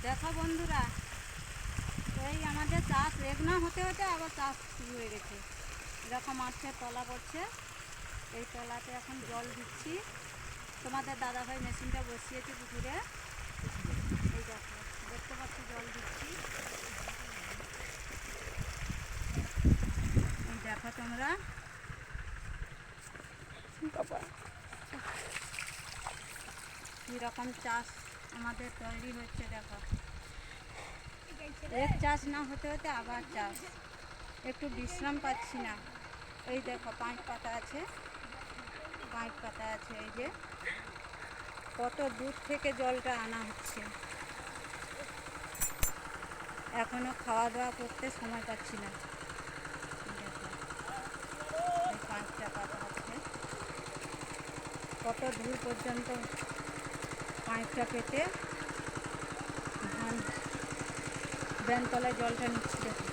দেখো বন্ধুরা, এই আমাদের চাষ রেগনা হতে হতে আবার চাষ শুরু হয়ে গেছে। এরকম মাছের তলা পড়ছে, এই তলাতে এখন জল দিচ্ছি। তোমাদের দাদাভাই মেশিনটা বসিয়েছে পুকুরে। এই দেখো, দেখতে পাচ্ছি জল দিচ্ছি। এই দেখো তোমরা, কীরকম চাষ আমাদের তৈরি হচ্ছে। দেখো, এক চাষ না হতে হতে আবার চাষ, একটু বিশ্রাম পাচ্ছি না। এই দেখো পাইপ পাতা আছে, পাইপ পাতা আছে। এই যে কত দূর থেকে জলটা আনা হচ্ছে, এখনো খাওয়া দাওয়া করতে সময় পাচ্ছি না। দেখো, এই পাইপটা পাতা হচ্ছে, কত দূর পর্যন্ত পাইপটা পেতে ধান ব্যানতলায় জলটা নিচ্ছি। দেখো